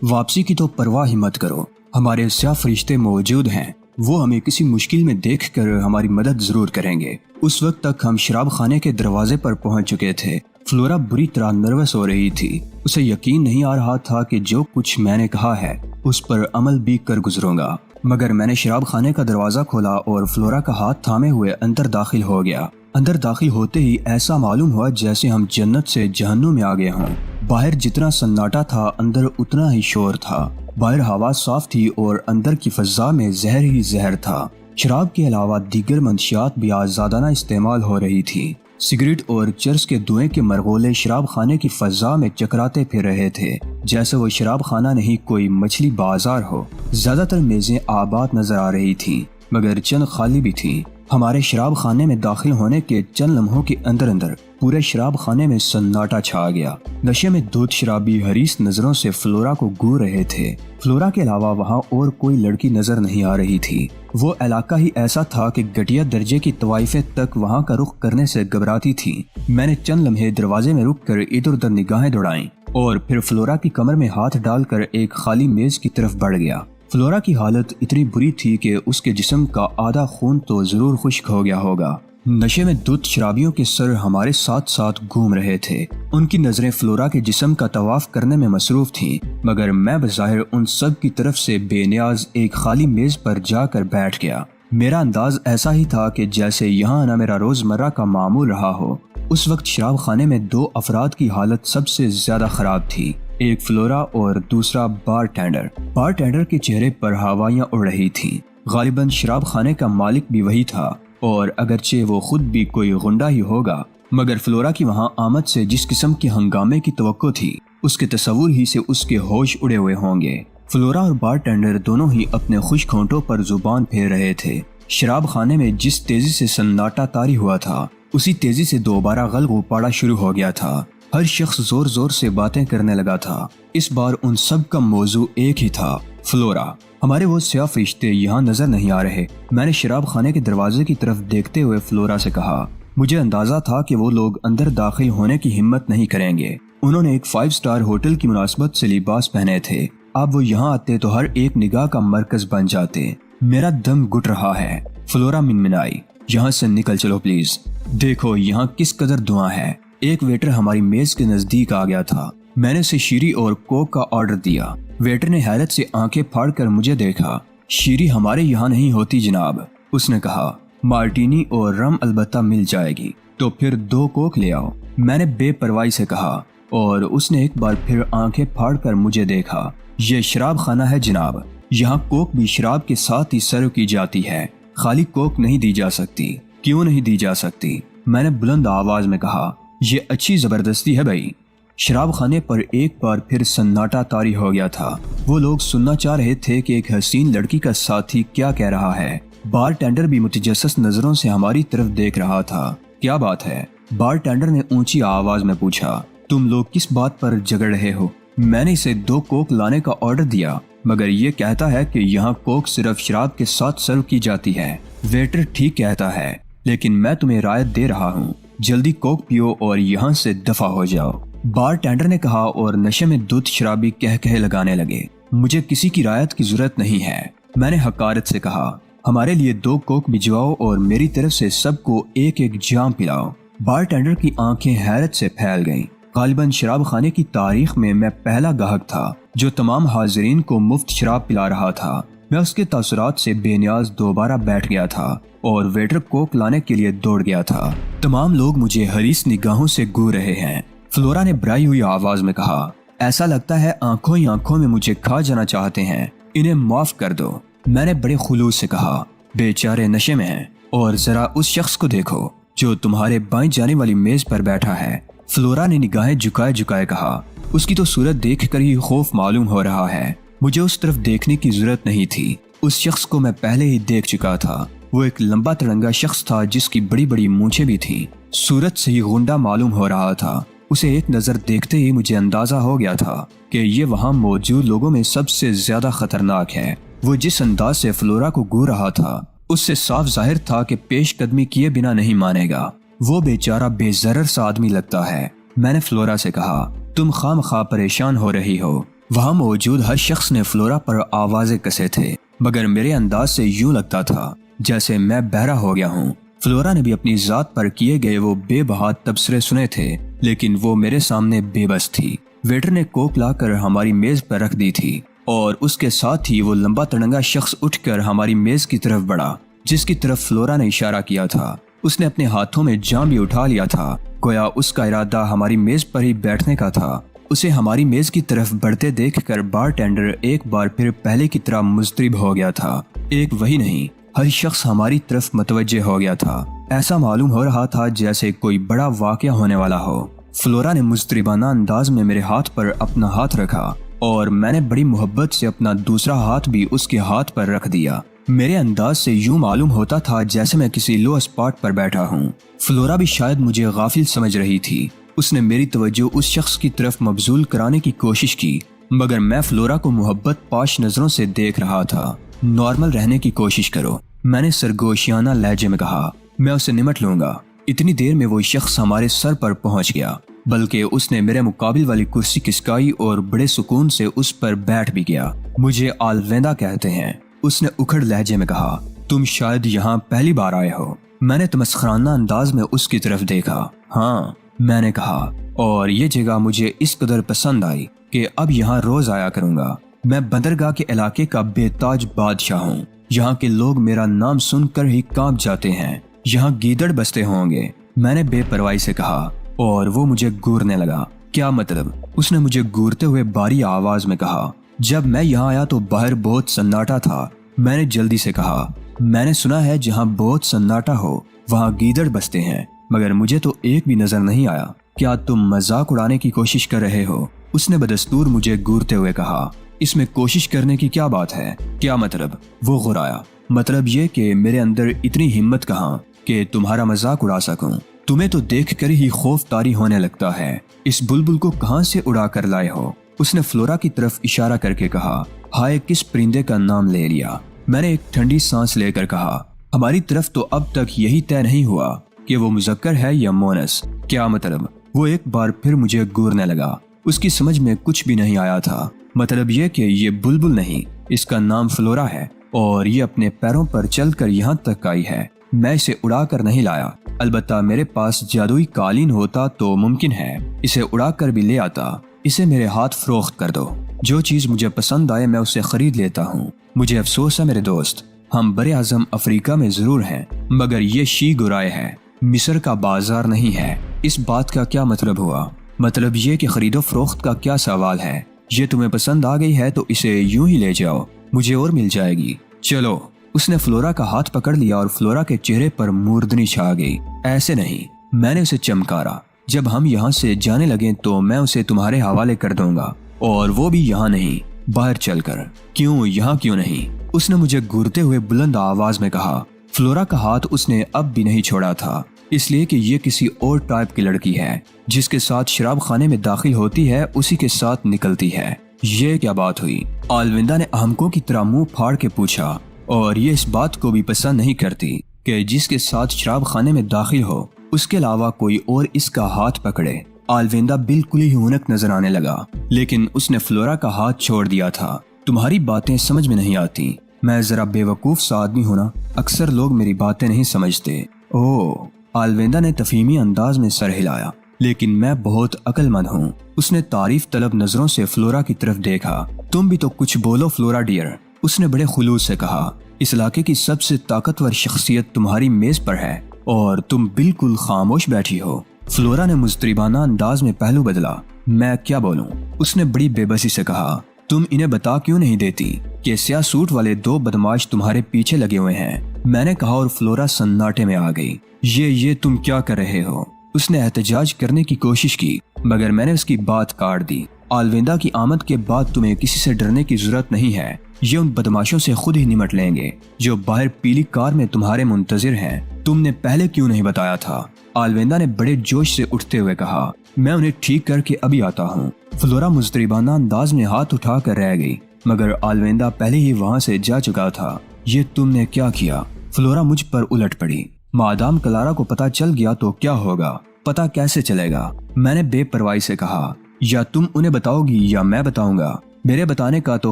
واپسی کی تو پرواہ ہی مت کرو، ہمارے سیاہ فرشتے موجود ہیں، وہ ہمیں کسی مشکل میں دیکھ کر ہماری مدد ضرور کریں گے۔ اس وقت تک ہم شراب خانے کے دروازے پر پہنچ چکے تھے۔ فلورا بری طرح نروس ہو رہی تھی، اسے یقین نہیں آ رہا تھا کہ جو کچھ میں نے کہا ہے اس پر عمل بھی کر گزروں گا، مگر میں نے شراب خانے کا دروازہ کھولا اور فلورا کا ہاتھ تھامے ہوئے اندر داخل ہو گیا۔ اندر داخل ہوتے ہی ایسا معلوم ہوا جیسے ہم جنت سے جہنم میں آ گئے ہوں۔ باہر جتنا سناٹا تھا اندر اتنا ہی شور تھا۔ باہر ہوا صاف تھی اور اندر کی فضا میں زہر ہی زہر تھا۔ شراب کے علاوہ دیگر منشیات بھی آزادانہ استعمال ہو رہی تھی۔ سگریٹ اور چرس کے دھوئیں کے مرغولے شراب خانے کی فضا میں چکراتے پھر رہے تھے جیسے وہ شراب خانہ نہیں کوئی مچھلی بازار ہو۔ زیادہ تر میزیں آباد نظر آ رہی تھیں مگر چند خالی بھی تھیں۔ ہمارے شراب خانے میں داخل ہونے کے چند لمحوں کے اندر پورے شراب خانے میں سناٹا چھا گیا۔ نشے میں دھت شرابی حریص نظروں سے فلورا کو گور رہے تھے۔ فلورا کے علاوہ وہاں اور کوئی لڑکی نظر نہیں آ رہی تھی۔ وہ علاقہ ہی ایسا تھا کہ گھٹیا درجے کی طوائفیں تک وہاں کا رخ کرنے سے گھبراتی تھیں۔ میں نے چند لمحے دروازے میں رک کر ادھر ادھر نگاہیں دوڑائیں اور پھر فلورا کی کمر میں ہاتھ ڈال کر ایک خالی میز کی طرف بڑھ گیا۔ فلورا کی حالت اتنی بری تھی کہ اس کے جسم کا آدھا خون تو ضرور خشک ہو گیا ہوگا۔ نشے میں دھت شرابیوں کے سر ہمارے ساتھ ساتھ گھوم رہے تھے۔ ان کی نظریں فلورا کے جسم کا طواف کرنے میں مصروف تھیں مگر میں بظاہر ان سب کی طرف سے بے نیاز ایک خالی میز پر جا کر بیٹھ گیا۔ میرا انداز ایسا ہی تھا کہ جیسے یہاں آنا میرا روزمرہ کا معمول رہا ہو۔ اس وقت شراب خانے میں دو افراد کی حالت سب سے زیادہ خراب تھی، ایک فلورا اور دوسرا بار ٹینڈر۔ بار ٹینڈر کے چہرے پر ہوائیاں اڑ رہی تھیں۔ غالباً شراب خانے کا مالک بھی وہی تھا اور اگرچہ وہ خود بھی کوئی غنڈہ ہی ہوگا مگر فلورا کی وہاں آمد سے جس قسم کے ہنگامے کی توقع تھی اس کے تصور ہی سے اس کے ہوش اڑے ہوئے ہوں گے۔ فلورا اور بار ٹینڈر دونوں ہی اپنے خشک ہونٹوں پر زبان پھیر رہے تھے۔ شراب خانے میں جس تیزی سے سناٹا طاری ہوا تھا اسی تیزی سے دوبارہ غلغ پاڑا شروع ہو گیا تھا۔ ہر شخص زور زور سے باتیں کرنے لگا تھا۔ اس بار ان سب کا موضوع ایک ہی تھا، فلورا۔ ہمارے وہ سیاہ فرشتے یہاں نظر نہیں آ رہے۔ میں نے شراب خانے کے دروازے کی طرف دیکھتے ہوئے فلورا سے کہا، مجھے اندازہ تھا کہ وہ لوگ اندر داخل ہونے کی ہمت نہیں کریں گے۔ انہوں نے ایک 5 اسٹار ہوٹل کی مناسبت سے لباس پہنے تھے۔ اب وہ یہاں آتے تو ہر ایک نگاہ کا مرکز بن جاتے۔ میرا دم گھٹ رہا ہے، فلورا منمنائی۔ یہاں سے نکل چلو پلیز۔ دیکھو یہاں کس قدر دھواں ہے۔ ایک ویٹر ہماری میز کے نزدیک آ گیا تھا۔ میں نے اسے شیری اور کوک کا آرڈر دیا۔ ویٹر نے حیرت سے آنکھیں پھاڑ کر مجھے دیکھا۔ شیری ہمارے یہاں نہیں ہوتی جناب، اس نے کہا۔ مارٹینی اور رم البتہ مل جائے گی، تو پھر 2 کوک لے آؤ، میں نے بے پرواہی سے کہا اور اس نے ایک بار پھر آنکھیں پھاڑ کر مجھے دیکھا۔ یہ شراب خانہ ہے جناب، یہاں کوک بھی شراب کے ساتھ ہی سرو کی جاتی ہے، خالی کوک نہیں دی جا سکتی۔ کیوں نہیں دی جا سکتی؟ میں نے بلند آواز میں کہا۔ یہ اچھی زبردستی ہے بھائی۔ شراب خانے پر ایک بار پھر سناٹا طاری ہو گیا تھا۔ وہ لوگ سننا چاہ رہے تھے کہ ایک حسین لڑکی کا ساتھی کیا کہہ رہا ہے۔ بار ٹینڈر بھی متجسس نظروں سے ہماری طرف دیکھ رہا تھا۔ کیا بات ہے؟ بار ٹینڈر نے اونچی آواز میں پوچھا۔ تم لوگ کس بات پر جھگڑ رہے ہو؟ میں نے اسے 2 کوک لانے کا آرڈر دیا مگر یہ کہتا ہے کہ یہاں کوک صرف شراب کے ساتھ سرو کی جاتی ہے۔ ویٹر ٹھیک کہتا ہے لیکن میں تمہیں رعایت دے رہا ہوں، جلدی کوک پیو اور یہاں سے دفع ہو جاؤ، بار ٹینڈر نے کہا اور نشے میں دھت شرابی کہے لگانے لگے۔ مجھے کسی کی رعایت کی ضرورت نہیں ہے، میں نے حقارت سے کہا۔ ہمارے لیے 2 کوک بھجواؤ اور میری طرف سے سب کو ایک ایک جام پلاؤ۔ بار ٹینڈر کی آنکھیں حیرت سے پھیل گئیں۔ غالباً شراب خانے کی تاریخ میں میں پہلا گاہک تھا جو تمام حاضرین کو مفت شراب پلا رہا تھا۔ میں اس کے تاثرات سے بے نیاز دوبارہ بیٹھ گیا تھا اور ویٹر کوک لانے کے لیے دوڑ گیا تھا۔ تمام لوگ مجھے حریص نگاہوں سے گھور رہے ہیں، فلورا نے بھرائی ہوئی آواز میں کہا۔ ایسا لگتا ہے آنکھوں ہی آنکھوں میں مجھے کھا جانا چاہتے ہیں، انہیں معاف کر دو، میں نے بڑے خلوص سے کہا۔ بیچارے نشے میں ہیں، اور ذرا اس شخص کو دیکھو جو تمہارے بائیں جانے والی میز پر بیٹھا ہے، فلورا نے نگاہیں جھکائے جھکائے کہا۔ اس کی تو صورت دیکھ کر ہی خوف معلوم ہو رہا ہے۔ مجھے اس طرف دیکھنے کی ضرورت نہیں تھی، اس شخص کو میں پہلے ہی دیکھ چکا تھا۔ وہ ایک لمبا تڑنگا شخص تھا جس کی بڑی بڑی مونچھیں بھی تھیں، صورت سے ہی غنڈہ معلوم ہو رہا تھا۔ اسے ایک نظر دیکھتے ہی مجھے اندازہ ہو گیا تھا کہ یہ وہاں موجود لوگوں میں سب سے زیادہ خطرناک ہے۔ وہ جس انداز سے فلورا کو گھور رہا تھا اس سے صاف ظاہر تھا کہ پیش قدمی کیے بنا نہیں مانے گا۔ وہ بیچارہ بے ضرر سا آدمی لگتا ہے، میں نے فلورا سے کہا۔ تم خام خواہ پریشان ہو رہی ہو، وہاں موجود ہر شخص نے فلورا پر آوازیں کسے تھے، مگر میرے انداز سے یوں لگتا تھا جیسے میں بہرا ہو گیا ہوں۔ فلورا نے بھی اپنی ذات پر کیے گئے وہ بے بہا تبصرے سنے تھے، لیکن وہ میرے سامنے بے بس تھی۔ ویٹر نے کوک لا کر ہماری میز پر رکھ دی تھی اور اس کے ساتھ ہی وہ لمبا تڑنگا شخص اٹھ کر ہماری میز کی طرف بڑھا جس کی طرف فلورا نے اشارہ کیا تھا۔ اس نے اپنے ہاتھوں میں جام بھی اٹھا لیا تھا، گویا اس کا ارادہ ہماری میز پر ہی بیٹھنے کا تھا۔ اسے ہماری میز کی طرف بڑھتے دیکھ کر بار ٹینڈر ایک بار پھر پہلے کی طرح مضطرب ہو گیا تھا۔ ایک وہی نہیں، ہر شخص ہماری طرف متوجہ ہو گیا تھا۔ ایسا معلوم ہو رہا تھا جیسے کوئی بڑا واقعہ ہونے والا ہو۔ فلورا نے مضطربانہ انداز میں میرے ہاتھ پر اپنا ہاتھ رکھا اور میں نے بڑی محبت سے اپنا دوسرا ہاتھ بھی اس کے ہاتھ پر رکھ دیا۔ میرے انداز سے یوں معلوم ہوتا تھا جیسے میں کسی لو اسپاٹ پر بیٹھا ہوں۔ فلورا بھی شاید مجھے غافل سمجھ رہی تھی۔ اس نے میری توجہ اس شخص کی طرف مبذول کرانے کی کوشش کی، مگر میں فلورا کو محبت پاش نظروں سے دیکھ رہا تھا۔ نارمل رہنے کی کوشش کرو، میں نے سرگوشیانہ لہجے میں کہا۔ میں اسے نمٹ لوں گا۔ اتنی دیر میں وہ شخص ہمارے سر پر پہنچ گیا، بلکہ اس نے میرے مقابل والی کرسی کھسکائی اور بڑے سکون سے اس پر بیٹھ بھی گیا۔ مجھے آلویندا کہتے ہیں، اس نے اکھڑ لہجے میں کہا۔ تم شاید یہاں پہلی بار آئے ہو۔ میں نے تمسخرانہ انداز میں اس کی طرف دیکھا۔ ہاں، میں نے کہا، اور یہ جگہ مجھے اس قدر پسند آئی کہ اب یہاں روز آیا کروں گا۔ میں بندرگاہ کے علاقے کا بے تاج بادشاہ ہوں۔ یہاں کے لوگ میرا نام سن کر ہی کانپ جاتے ہیں۔ یہاں گیدڑ بستے ہوں گے، میں نے بے پرواہی سے کہا، اور وہ مجھے گورنے لگا۔ کیا مطلب؟ اس نے مجھے گورتے ہوئے باری آواز میں کہا۔ جب میں یہاں آیا تو باہر بہت سناٹا تھا۔ میں نے جلدی سے کہا، میں نے سنا ہے جہاں بہت سناٹا ہو وہاں گیدڑ بستے ہیں، مگر مجھے تو ایک بھی نظر نہیں آیا۔ کیا تم مذاق اڑانے کی کوشش کر رہے ہو؟ اس نے بدستور مجھے گورتے ہوئے کہا۔ اس میں کوشش کرنے کی کیا بات ہے؟ کیا مطلب؟ وہ غرایا۔ مطلب یہ کہ میرے اندر اتنی ہمت کہاں کہ تمہارا مذاق اڑا سکوں۔ تمہیں تو دیکھ کر ہی خوف طاری ہونے لگتا ہے۔ اس بلبل کو کہاں سے اڑا کر لائے ہو؟ اس نے فلورا کی طرف اشارہ کر کے کہا۔ ہائے، کس پرندے کا نام لے لیا؟ میں نے ایک ٹھنڈی سانس لے کر کہا۔ ہماری طرف تو اب تک یہی طے نہیں ہوا کہ وہ مذکر ہے یا مونس۔ کیا مطلب؟ وہ ایک بار پھر مجھے گورنے لگا۔ اس کی سمجھ میں کچھ بھی نہیں آیا تھا۔ مطلب یہ کہ یہ بلبل نہیں، اس کا نام فلورا ہے اور یہ اپنے پیروں پر چل کر یہاں تک آئی ہے۔ میں اسے اڑا کر نہیں لایا، البتہ میرے پاس جادوئی قالین ہوتا تو ممکن ہے اسے اڑا کر بھی لے آتا۔ اسے میرے ہاتھ فروخت کر دو۔ جو چیز مجھے پسند آئے میں اسے خرید لیتا ہوں۔ مجھے افسوس ہے میرے دوست، ہم بر اعظم افریقہ میں ضرور ہیں، مگر یہ شی گرائے ہے، مصر کا بازار نہیں ہے۔ اس بات کا کیا مطلب ہوا؟ مطلب یہ کہ خرید و فروخت کا کیا سوال ہے؟ یہ تمہیں پسند آ گئی ہے تو اسے یوں ہی لے جاؤ، مجھے اور مل جائے گی۔ چلو۔ اس نے فلورا کا ہاتھ پکڑ لیا اور فلورا کے چہرے پر موردنی چھا گئی۔ ایسے نہیں، میں نے اسے چمکارا۔ جب ہم یہاں سے جانے لگیں تو میں اسے تمہارے حوالے کر دوں گا، اور وہ بھی یہاں نہیں، باہر چل کر۔ کیوں یہاں کیوں نہیں؟ اس نے مجھے گورتے ہوئے بلند آواز میں کہا۔ فلورا کا ہاتھ اس نے اب بھی نہیں چھوڑا تھا، اس لیے کہ یہ کسی اور ٹائپ کی لڑکی ہے، جس کے ساتھ شراب خانے میں داخل ہوتی ہے اسی کے ساتھ نکلتی ہے۔ یہ کیا بات ہوئی؟ آلوندا نے احمقوں کی طرح منہ پھاڑ کے پوچھا، اور یہ اس بات کو بھی پسند نہیں کرتی کہ جس کے ساتھ شراب خانے میں داخل ہو اس کے علاوہ کوئی اور اس کا ہاتھ پکڑے۔ آلوندا بالکل ہی ہونک نظر آنے لگا، لیکن اس نے فلورا کا ہاتھ چھوڑ دیا تھا۔ تمہاری باتیں سمجھ میں نہیں آتی، میں ذرا بے وقوف سا آدمی ہوں نا، اکثر لوگ میری باتیں نہیں سمجھتے۔ اوہ، آلوندا نے تفہیمی انداز میں سر ہلایا، لیکن میں بہت عقل مند ہوں۔ اس نے تعریف طلب نظروں سے فلورا کی طرف دیکھا۔ تم بھی تو کچھ بولو فلورا ڈیئر، اس نے بڑے خلوص سے کہا۔ اس علاقے کی سب سے طاقتور شخصیت تمہاری میز پر ہے اور تم بالکل خاموش بیٹھی ہو۔ فلورا نے مضطربانہ انداز میں پہلو بدلا۔ میں کیا بولوں؟ اس نے بڑی بے بسی سے کہا۔ تم انہیں بتا کیوں نہیں دیتی کہ سیاہ سوٹ والے دو بدماش تمہارے پیچھے لگے ہوئے ہیں؟ میں نے کہا اور فلورا سناٹے میں آ گئی۔ یہ تم کیا کر رہے ہو؟ اس نے احتجاج کرنے کی کوشش کی، مگر میں نے اس کی بات کاٹ دی۔ آلوندا کی آمد کے بعد تمہیں کسی سے ڈرنے کی ضرورت نہیں ہے، یہ ان بدماشوں سے خود ہی نمٹ لیں گے جو باہر پیلی کار میں تمہارے منتظر ہیں۔ تم نے پہلے کیوں نہیں بتایا تھا؟ آلوندا نے بڑے جوش سے اٹھتے ہوئے کہا۔ میں انہیں ٹھیک کر کے ابھی آتا ہوں۔ فلورا مضطربانہ انداز میں ہاتھ اٹھا کر رہ گئی، مگر آلوندا پہلے ہی وہاں سے جا چکا تھا۔ یہ تم نے کیا کیا؟ فلورا مجھ پر الٹ پڑی۔ مادام کلارا کو پتہ چل گیا تو کیا ہوگا؟ پتہ کیسے چلے گا؟ میں نے بے پرواہی سے کہا۔ یا تم انہیں بتاؤ گی یا میں بتاؤں گا؟ میرے بتانے کا تو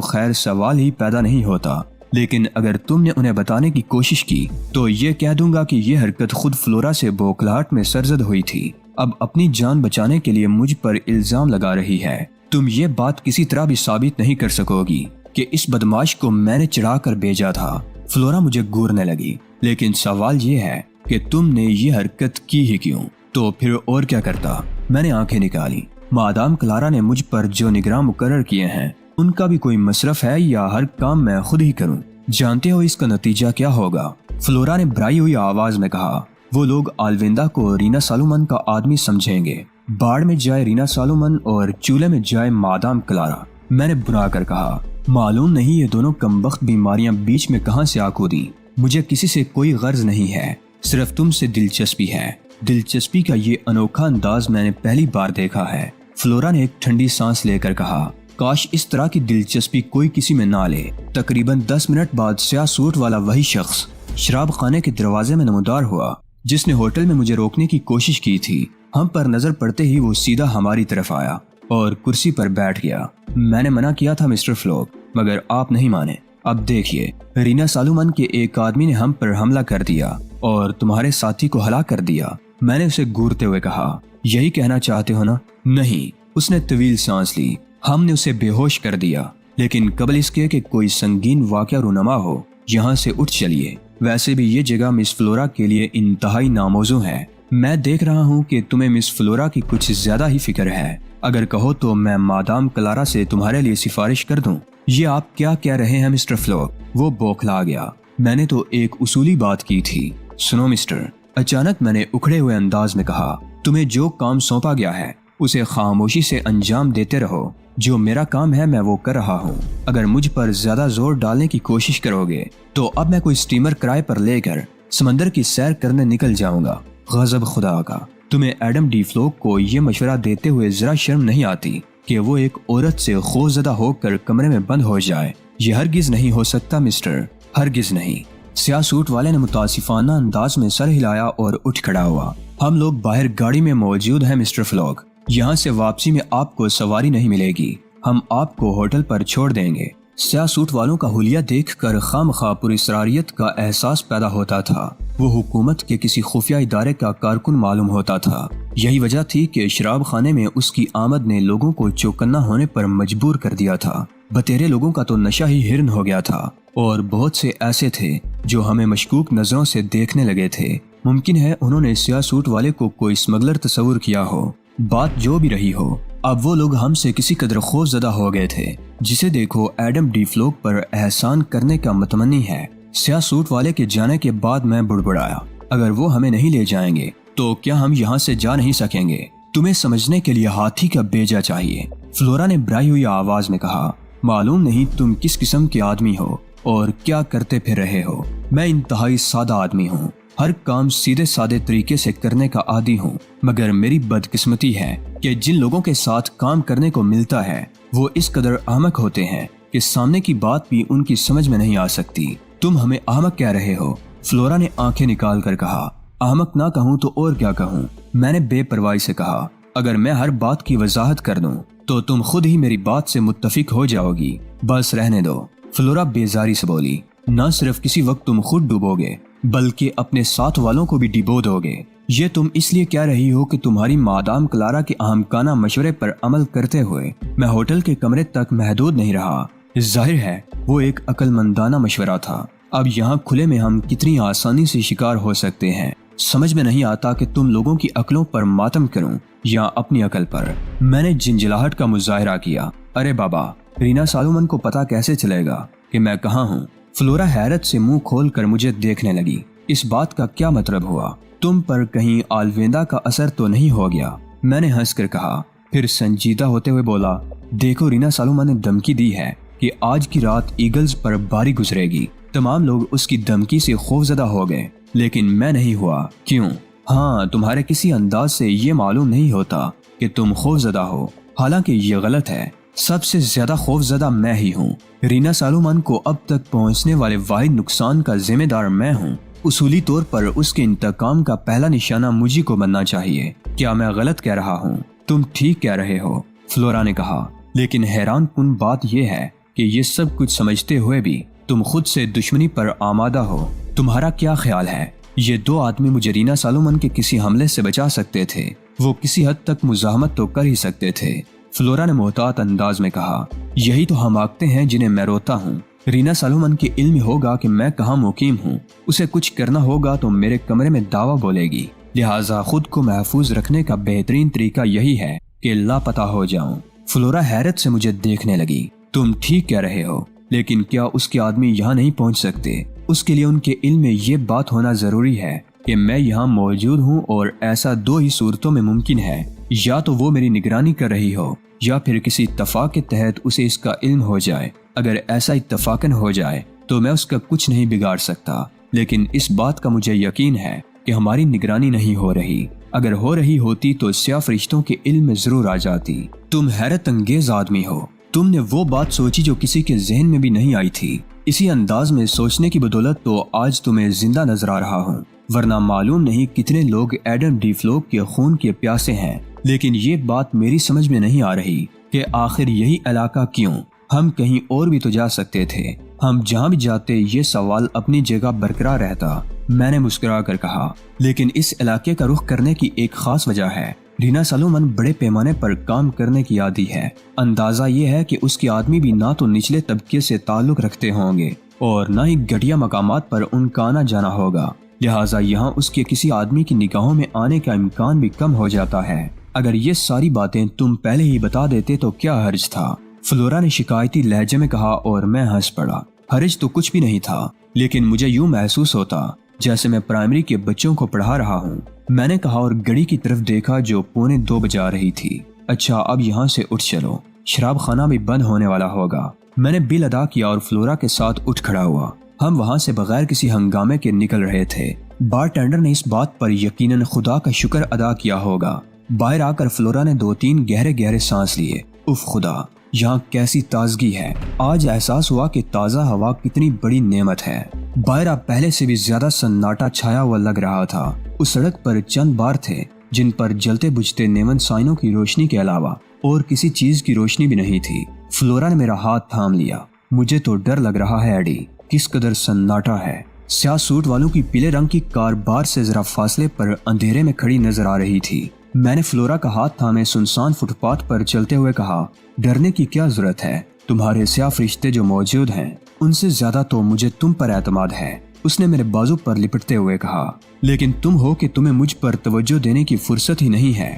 خیر سوال ہی پیدا نہیں ہوتا، لیکن اگر تم نے انہیں بتانے کی کوشش کی تو یہ کہہ دوں گا کہ یہ حرکت خود فلورا سے بوکھلاہٹ میں سرزد ہوئی تھی۔ اب اپنی جان بچانے کے لیے مجھ پر الزام لگا رہی ہے۔ تم یہ بات کسی طرح بھی ثابت نہیں کر سکو گی کہ اس بدماش کو میں نے چڑھا کر بھیجا تھا۔ فلورا مجھے گورنے لگی، لیکن سوال یہ ہے کہ تم نے یہ حرکت کی ہی کیوں؟ تو پھر اور کیا کرتا؟ میں نے آنکھیں نکالی۔ مادام کلارا نے مجھ پر جو نگراں مقرر کیے ہیں ان کا بھی کوئی مصرف ہے یا ہر کام میں خود ہی کروں؟ جانتے ہو اس کا نتیجہ کیا ہوگا؟ فلورا نے بھرائی ہوئی آواز میں کہا۔ وہ لوگ آلویندا کو رینا سالومن کا آدمی سمجھیں گے۔ باڑ میں جائے رینا سالومن اور چولہے میں جائے مادام کلارا، میں نے بنا کر کہا۔ معلوم نہیں یہ دونوں کمبخت بیماریاں بیچ میں کہاں سے آ کودیں۔ مجھے کسی سے کوئی غرض نہیں ہے، صرف تم سے دلچسپی ہے۔ دلچسپی کا یہ انوکھا انداز میں نے پہلی بار دیکھا ہے۔ فلورا نے ایک ٹھنڈی سانس لے کر کہا، کاش اس طرح کی دلچسپی کوئی کسی میں نہ لے۔ تقریباً 10 منٹ بعد سیاہ سوٹ والا وہی شخص شراب خانے کے دروازے میں نمودار ہوا جس نے ہوٹل میں مجھے روکنے کی کوشش کی تھی۔ ہم پر نظر پڑتے ہی وہ سیدھا ہماری طرف آیا اور کرسی پر بیٹھ گیا۔ میں نے منع کیا تھا مسٹر فلوک، مگر آپ نہیں مانے۔ اب دیکھیے، رینا سالومن کے ایک آدمی نے ہم پر حملہ کر دیا اور تمہارے ساتھی کو ہلاک کر دیا۔ میں نے اسے گورتے ہوئے کہا، یہی کہنا چاہتے ہو نا؟ نہیں، اس نے طویل سانس لی۔ ہم نے اسے بے ہوش کر دیا، لیکن قبل اس کے کہ کوئی سنگین واقعہ رونما ہو یہاں سے اٹھ چلیے۔ ویسے بھی یہ جگہ مس فلورا کے لیے انتہائی ناموزوں ہے۔ میں دیکھ رہا ہوں کہ تمہیں مس فلورا کی کچھ زیادہ ہی فکر ہے۔ اگر کہو تو میں مادام کلارا سے تمہارے لیے سفارش کر دوں۔ یہ آپ کیا کہہ رہے ہیں مسٹر فلوک؟ وہ بوکھلا گیا۔ میں نے تو ایک اصولی بات کی تھی۔ سنو مسٹر، اچانک میں نے اکھڑے ہوئے انداز میں کہا، تمہیں جو کام سونپا گیا ہے اسے خاموشی سے انجام دیتے رہو۔ جو میرا کام ہے میں وہ کر رہا ہوں۔ اگر مجھ پر زیادہ زور ڈالنے کی کوشش کرو گے تو اب میں کوئی سٹیمر کرائے پر لے کر سمندر کی سیر کرنے نکل جاؤں گا۔ غضب خدا کا، تمہیں ایڈم ڈی فلوک کو یہ مشورہ دیتے ہوئے ذرا شرم نہیں آتی کہ وہ ایک عورت سے خوفزدہ ہو کر کمرے میں بند ہو جائے؟ یہ ہرگز نہیں ہو سکتا مسٹر، ہرگز نہیں۔ سیاہ سوٹ والے نے متاسفانہ انداز میں سر ہلایا اور اٹھ کھڑا ہوا۔ ہم لوگ باہر گاڑی میں موجود ہیں مسٹر فلوک۔ یہاں سے واپسی میں آپ کو سواری نہیں ملے گی۔ ہم آپ کو ہوٹل پر چھوڑ دیں گے۔ سیاہ سوٹ والوں کا حلیہ دیکھ کر خامخواہ پراسراریت کا احساس پیدا ہوتا تھا۔ وہ حکومت کے کسی خفیہ ادارے کا کارکن معلوم ہوتا تھا۔ یہی وجہ تھی کہ شراب خانے میں اس کی آمد نے لوگوں کو چوکنا ہونے پر مجبور کر دیا تھا۔ بتیرے لوگوں کا تو نشہ ہی ہرن ہو گیا تھا، اور بہت سے ایسے تھے جو ہمیں مشکوک نظروں سے دیکھنے لگے تھے۔ ممکن ہے انہوں نے سیاہ سوٹ والے کو کوئی اسمگلر تصور کیا ہو۔ بات جو بھی رہی ہو، اب وہ لوگ ہم سے کسی قدر خوف زدہ ہو گئے تھے۔ جسے دیکھو ایڈم ڈی فلوک پر احسان کرنے کا متمنی ہے۔ سیاہ سوٹ والے کے جانے کے بعد میں بڑبڑایا، اگر وہ ہمیں نہیں لے جائیں گے تو کیا ہم یہاں سے جا نہیں سکیں گے؟ تمہیں سمجھنے کے لیے ہاتھی کا بیجا چاہیے، فلورا نے بھرائی ہوئی آواز میں کہا۔ معلوم نہیں تم کس قسم کے آدمی ہو اور کیا کرتے پھر رہے ہو۔ میں انتہائی سادہ آدمی ہوں، ہر کام سیدھے سادے طریقے سے کرنے کا عادی ہوں، مگر میری بدقسمتی ہے کہ جن لوگوں کے ساتھ کام کرنے کو ملتا ہے وہ اس قدر احمق ہوتے ہیں کہ سامنے کی بات بھی ان کی سمجھ میں نہیں آ سکتی۔ تم ہمیں احمق کہہ رہے ہو، فلورا نے آنکھیں نکال کر کہا۔ احمق نہ کہوں تو اور کیا کہوں؟ میں نے بے پرواہی سے کہا، اگر میں ہر بات کی وضاحت کر دوں تو تم خود ہی میری بات سے متفق ہو جاؤ گی۔ بس رہنے دو، فلورا بیزاری سے بولی۔ نہ صرف کسی وقت تم خود ڈوبو گے بلکہ اپنے ساتھ والوں کو بھی ڈبو دو گے۔ یہ تم اس لیے کہہ رہی ہو کہ تمہاری مادام کلارا کے احمقانہ مشورے پر عمل کرتے ہوئے میں ہوٹل کے کمرے تک محدود نہیں رہا۔ ظاہر ہے وہ ایک عقل مندانہ مشورہ تھا۔ اب یہاں کھلے میں ہم کتنی آسانی سے شکار ہو سکتے ہیں۔ سمجھ میں نہیں آتا کہ تم لوگوں کی عقلوں پر ماتم کروں یا اپنی عقل پر۔ میں نے جھنجھلاہٹ کا مظاہرہ کیا۔ ارے بابا، رینا سالومن کو پتا کیسے چلے گا کہ میں کہاں ہوں؟ فلورا حیرت سے منہ کھول کر مجھے دیکھنے لگی۔ اس بات کا کیا مطلب ہوا؟ تم پر کہیں آلویندا کا اثر تو نہیں ہو گیا؟ میں نے ہنس کر کہا، پھر سنجیدہ ہوتے ہوئے بولا، دیکھو رینا سالومن نے دھمکی دی ہے کہ آج کی رات ایگلز پر باری گزرے گی۔ تمام لوگ اس کی دھمکی سے خوفزدہ ہو گئے، لیکن میں نہیں ہوا۔ کیوں؟ ہاں، تمہارے کسی انداز سے یہ معلوم نہیں ہوتا کہ تم خوفزدہ ہو، حالانکہ یہ غلط ہے۔ سب سے زیادہ خوفزدہ میں ہی ہوں۔ رینا سالومن کو اب تک پہنچنے والے واحد نقصان کا ذمہ دار میں ہوں۔ اصولی طور پر اس کے انتقام کا پہلا نشانہ مجھے کو بننا چاہیے۔ کیا میں غلط کہہ رہا ہوں؟ تم ٹھیک کہہ رہے ہو، فلورا نے کہا۔ لیکن حیران کن بات یہ ہے کہ یہ سب کچھ سمجھتے ہوئے بھی تم خود سے دشمنی پر آمادہ ہو۔ تمہارا کیا خیال ہے؟ یہ دو آدمی مجھے رینا سالومن کے کسی حملے سے بچا سکتے تھے، وہ کسی حد تک مزاحمت تو کر ہی سکتے تھے۔ فلورا نے محتاط انداز میں کہا، یہی تو ہم آنکھتے ہیں جنہیں میں روتا ہوں۔ رینا سالومن کے علم ہوگا کہ میں کہاں مقیم ہوں، اسے کچھ کرنا ہوگا تو میرے کمرے میں دعویٰ بولے گی، لہٰذا خود کو محفوظ رکھنے کا بہترین طریقہ یہی ہے کہ لاپتہ ہو جاؤں۔ فلورا حیرت سے مجھے دیکھنے لگی۔ تم ٹھیک کہہ رہے ہو، لیکن کیا اس کے آدمی یہاں نہیں پہنچ سکتے؟ اس کے لیے ان کے علم میں یہ بات ہونا ضروری ہے کہ میں یہاں موجود ہوں، اور ایسا دو ہی صورتوں میں ممکن ہے، یا تو وہ میری نگرانی کر رہی ہو یا پھر کسی اتفاق کے تحت اسے اس کا علم ہو جائے۔ اگر ایسا اتفاقاً ہو جائے تو میں اس کا کچھ نہیں بگاڑ سکتا، لیکن اس بات کا مجھے یقین ہے کہ ہماری نگرانی نہیں ہو رہی۔ اگر ہو رہی ہوتی تو سیاہ فرشتوں کے علم میں ضرور آ جاتی۔ تم حیرت انگیز آدمی ہو، تم نے وہ بات سوچی جو کسی کے ذہن میں بھی نہیں آئی تھی۔ اسی انداز میں سوچنے کی بدولت تو آج تمہیں زندہ نظر آ رہا ہوں، ورنہ معلوم نہیں کتنے لوگ ایڈم ڈی فلوک کے خون کے پیاسے ہیں۔ لیکن یہ بات میری سمجھ میں نہیں آ رہی کہ آخر یہی علاقہ کیوں؟ ہم کہیں اور بھی تو جا سکتے تھے، ہم جہاں بھی جاتے یہ سوال اپنی جگہ برقرار رہتا۔ میں نے مسکرا کر کہا، لیکن اس علاقے کا رخ کرنے کی ایک خاص وجہ ہے۔ رینا سالومن بڑے پیمانے پر کام کرنے کی عادی ہے۔ اندازہ یہ ہے کہ اس کے آدمی بھی نہ تو نچلے طبقے سے تعلق رکھتے ہوں گے اور نہ ہی گھٹیا مقامات پر ان کا آنا جانا ہوگا، لہٰذا یہاں اس کے کسی آدمی کی نگاہوں میں آنے کا امکان بھی کم ہو جاتا ہے۔ اگر یہ ساری باتیں تم پہلے ہی بتا دیتے تو کیا حرج تھا؟ فلورا نے شکایتی لہجے میں کہا، اور میں ہنس پڑا۔ حرج تو کچھ بھی نہیں تھا، لیکن مجھے یوں محسوس ہوتا جیسے میں پرائمری کے بچوں کو پڑھا رہا ہوں۔ میں نے کہا اور گھڑی کی طرف دیکھا جو 1:45 بجا رہی تھی۔ اچھا، اب یہاں سے اٹھ چلو، شراب خانہ بھی بند ہونے والا ہوگا۔ میں نے بل ادا کیا اور فلورا کے ساتھ اٹھ کھڑا ہوا۔ ہم وہاں سے بغیر کسی ہنگامے کے نکل رہے تھے۔ بار ٹینڈر نے اس بات پر یقیناً خدا کا شکر ادا کیا ہوگا۔ باہر آ کر فلورا نے 2-3 گہرے گہرے سانس لیے۔ اف خدا، یہاں کیسی تازگی ہے! آج احساس ہوا کہ تازہ ہوا کتنی بڑی نعمت ہے۔ باہر پہلے سے بھی زیادہ سناٹا چھایا ہوا لگ رہا تھا۔ اس سڑک پر چند بار تھے جن پر جلتے بجھتے نیون سائنوں کی روشنی کے علاوہ اور کسی چیز کی روشنی بھی نہیں تھی۔ فلورا نے میرا ہاتھ تھام لیا۔ مجھے تو ڈر لگ رہا ہے ایڈی، کس قدر سناٹا ہے۔ سیاہ سوٹ والوں کی پیلے رنگ کی کار بار سے ذرا فاصلے پر اندھیرے میں کھڑی نظر آ رہی تھی۔ میں نے فلورا کا ہاتھ تھامے سنسان فٹ پاتھ پر چلتے ہوئے کہا، ڈرنے کی کیا ضرورت ہے؟ تمہارے سیاہ فرشتے جو موجود ہیں ان سے زیادہ تو مجھے تم پر اعتماد ہے۔ اس نے میرے بازو پر لپٹتے ہوئے کہا، لیکن تم ہو کہ تمہیں مجھ پر توجہ دینے کی فرصت ہی نہیں ہے۔